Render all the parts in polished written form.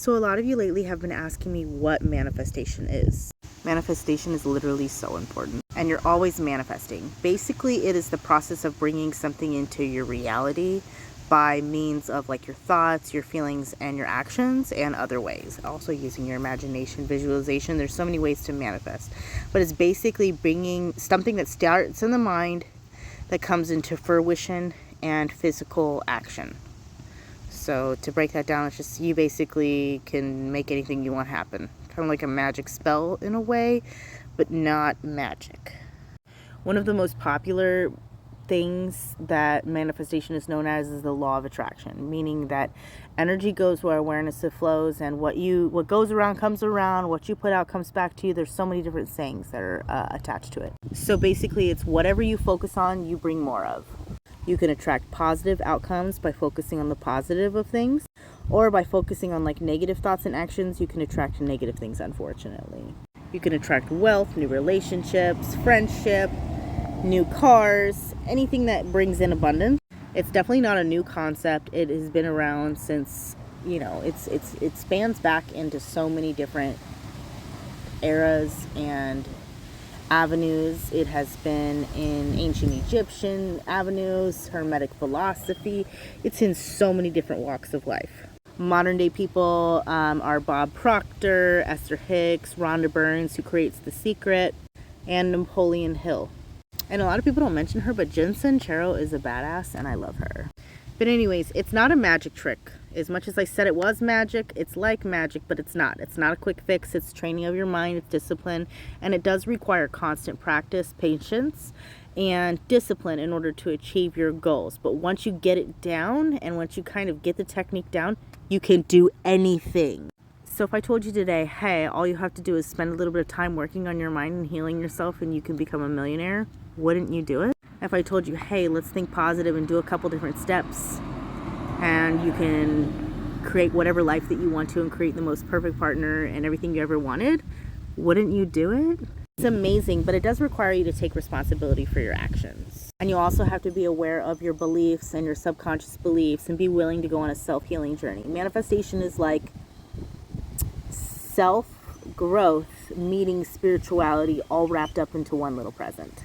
So a lot of you lately have been asking me what manifestation is. Manifestation is literally so important, and you're always manifesting. Basically, it is the process of bringing something into your reality by means of like your thoughts, your feelings, and your actions, and other ways. Also using your imagination, visualization. There's so many ways to manifest, but it's basically bringing something that starts in the mind that comes into fruition and physical action. So to break that down, it's just you basically can make anything you want happen. Kind of like a magic spell in a way, but not magic. One of the most popular things that manifestation is known as is the law of attraction, meaning that energy goes where awareness flows, and what goes around comes around, what you put out comes back to you. There's so many different sayings that are attached to it. So basically, it's whatever you focus on, you bring more of. You can attract positive outcomes by focusing on the positive of things, or by focusing on like negative thoughts and actions, you can attract negative things, unfortunately. You can attract wealth, new relationships, friendship, new cars, anything that brings in abundance. It's definitely not a new concept. It has been around since, it spans back into so many different eras and avenues. It has been in ancient Egyptian avenues, Hermetic philosophy. It's in so many different walks of life. Modern day people are Bob Proctor, Esther Hicks, Rhonda Burns, who creates The Secret, and Napoleon Hill. And a lot of people don't mention her, but Jen Sincero is a badass, and I love her. But anyways, it's not a magic trick. As much as I said it was magic, it's like magic, but it's not. It's not a quick fix. It's training of your mind, it's discipline, and it does require constant practice, patience, and discipline in order to achieve your goals. But once you get it down, and once you kind of get the technique down, you can do anything. So if I told you today, hey, all you have to do is spend a little bit of time working on your mind and healing yourself and you can become a millionaire, wouldn't you do it? If I told you, hey, let's think positive and do a couple different steps and you can create whatever life that you want to and create the most perfect partner and everything you ever wanted, wouldn't you do it? It's amazing, but it does require you to take responsibility for your actions. And you also have to be aware of your beliefs and your subconscious beliefs and be willing to go on a self-healing journey. Manifestation is like self-growth meeting spirituality all wrapped up into one little present.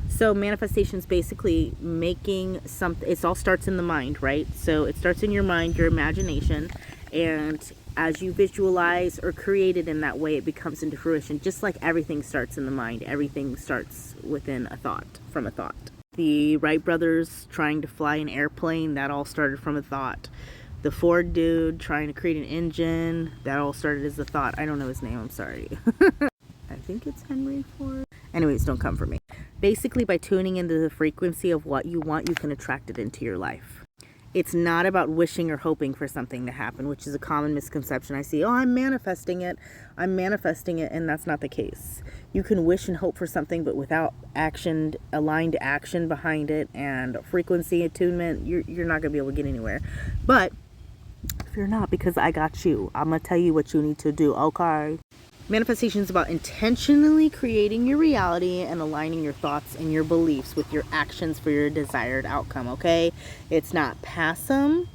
So manifestation is basically making something. It all starts in the mind, right? So it starts in your mind, your imagination, and as you visualize or create it in that way, it becomes into fruition. Just like everything starts in the mind, everything starts within a thought, from a thought. The Wright brothers trying to fly an airplane, that all started from a thought. The Ford dude trying to create an engine, that all started as a thought. I don't know his name, I'm sorry. I think it's Henry Ford. Anyways, don't come for me. Basically, by tuning into the frequency of what you want, you can attract it into your life. It's not about wishing or hoping for something to happen, which is a common misconception I see. Oh, I'm manifesting it, and that's not the case. You can wish and hope for something, but without action, aligned action behind it, and frequency attunement, you're not going to be able to get anywhere. But fear not, because I got you. I'm going to tell you what you need to do, okay? Manifestation is about intentionally creating your reality and aligning your thoughts and your beliefs with your actions for your desired outcome, okay? It's not passive,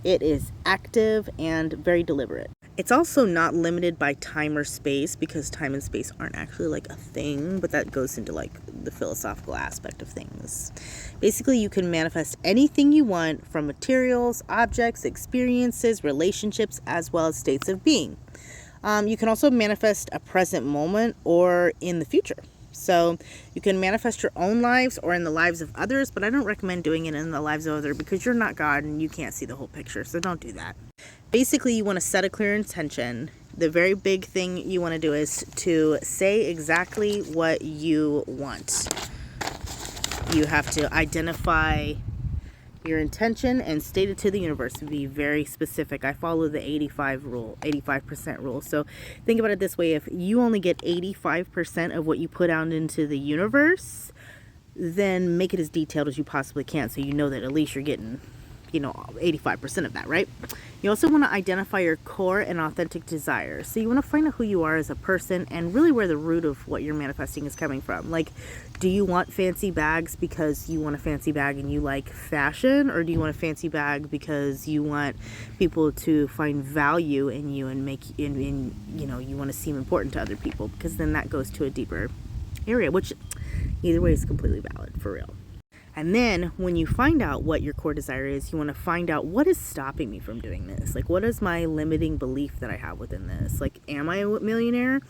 it is active and very deliberate. It's also not limited by time or space, because time and space aren't actually like a thing, but that goes into like the philosophical aspect of things. Basically, you can manifest anything you want from materials, objects, experiences, relationships, as well as states of being. You can also manifest a present moment or in the future. So you can manifest your own lives or in the lives of others, but I don't recommend doing it in the lives of others because you're not God and you can't see the whole picture. So don't do that. Basically, you want to set a clear intention. The very big thing you want to do is to say exactly what you want. You have to identify your intention and state it to the universe to be very specific. I follow the 85% rule. So think about it this way. If you only get 85% of what you put out into the universe, then make it as detailed as you possibly can, so you know that at least you're getting 85% of that, right? You also want to identify your core and authentic desires. So you want to find out who you are as a person and really where the root of what you're manifesting is coming from. Like, do you want fancy bags because you want a fancy bag and you like fashion? Or do you want a fancy bag because you want people to find value in you and you want to seem important to other people? Because then that goes to a deeper area, which either way is completely valid, for real. And then when you find out what your core desire is, you want to find out, what is stopping me from doing this? Like, what is my limiting belief that I have within this? Like, am I a millionaire?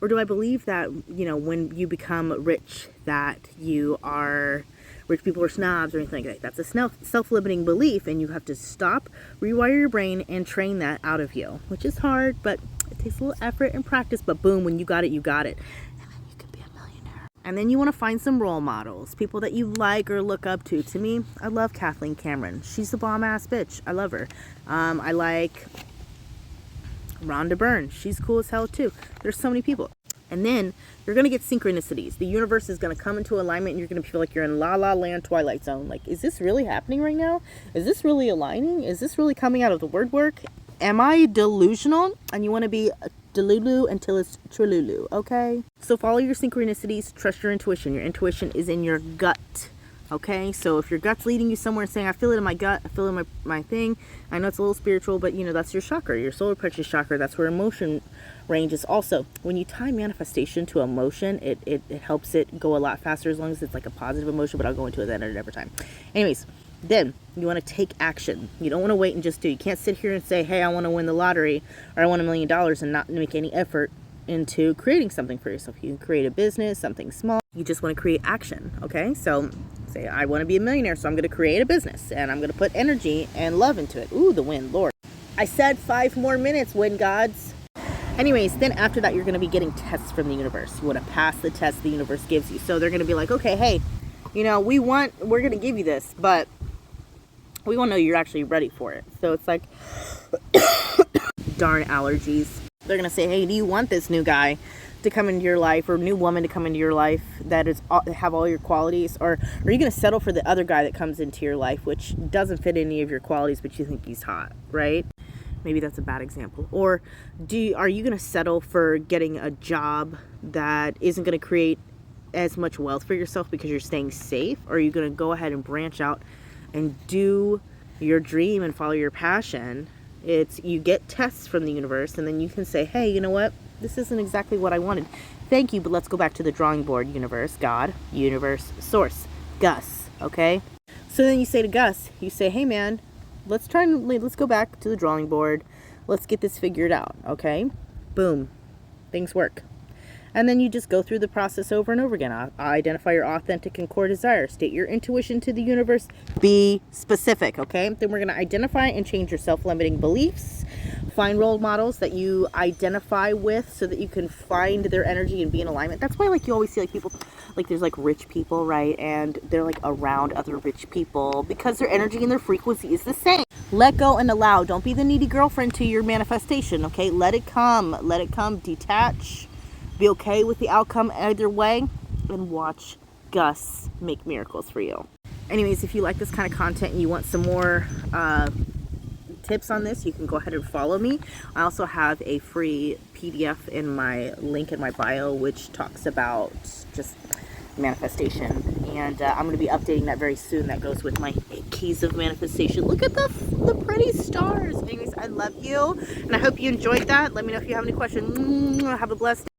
Or do I believe that, when you become rich, that rich people are snobs or anything like that? That's a self-limiting belief, and you have to stop, rewire your brain, and train that out of you, which is hard, but it takes a little effort and practice. But boom, when you got it, you got it. And then you want to find some role models, people that you like or look up to. To me, I love Kathleen Cameron. She's a bomb-ass bitch. I love her. I like Rhonda Byrne. She's cool as hell, too. There's so many people. And then you're going to get synchronicities. The universe is going to come into alignment, and you're going to feel like you're in La La Land Twilight Zone. Like, is this really happening right now? Is this really aligning? Is this really coming out of the word work? Am I delusional? And you want to be delulu until it's trululu, okay? So follow your synchronicities, trust your intuition. Your intuition is in your gut, okay? So if your gut's leading you somewhere and saying, I feel it in my gut, I feel it in my thing, I know it's a little spiritual, but that's your chakra, your solar plexus chakra. That's where emotion ranges. Also, when you tie manifestation to emotion, it helps it go a lot faster, as long as it's like a positive emotion, but I'll go into that at another time. Anyways, then you want to take action. You don't want to wait and just do. You can't sit here and say, hey, I want to win the lottery, or I want $1 million, and not make any effort into creating something for yourself. You can create a business, something small. You just want to create action, okay? So say, I want to be a millionaire, so I'm going to create a business, and I'm going to put energy and love into it. Ooh, the wind, Lord. I said 5 more minutes, wind gods. Anyways, then after that, you're going to be getting tests from the universe. You want to pass the test the universe gives you. So they're going to be like, okay, hey, we're going to give you this, but we want to know you're actually ready for it. So it's like, darn allergies. They're going to say, hey, do you want this new guy to come into your life, or new woman to come into your life that have all your qualities? Or are you going to settle for the other guy that comes into your life, which doesn't fit any of your qualities, but you think he's hot, right? Maybe that's a bad example. Or are you going to settle for getting a job that isn't going to create as much wealth for yourself because you're staying safe? Or are you going to go ahead and branch out and do your dream and follow your passion? You get tests from the universe, and then you can say, hey, you know what? This isn't exactly what I wanted. Thank you, but let's go back to the drawing board, universe, God, universe, source, Gus, okay? So then you say to Gus, you say, hey man, let's go back to the drawing board. Let's get this figured out, okay? Boom. Things work. And then you just go through the process over and over again. Identify your authentic and core desires. State your intuition to the universe. Be specific, okay? Then we're going to identify and change your self-limiting beliefs. Find role models that you identify with so that you can find their energy and be in alignment. That's why, you always see, people, there's, rich people, right? And they're, around other rich people because their energy and their frequency is the same. Let go and allow. Don't be the needy girlfriend to your manifestation, okay? Let it come. Let it come. Detach. Be okay with the outcome either way, and watch Gus make miracles for you. Anyways, if you like this kind of content and you want some more tips on this, you can go ahead and follow me. I also have a free PDF in my link in my bio, which talks about just manifestation, and I'm going to be updating that very soon. That goes with my 8 keys of manifestation. Look at the pretty stars. Anyways, I love you, and I hope you enjoyed that. Let me know if you have any questions. Have a blessed day.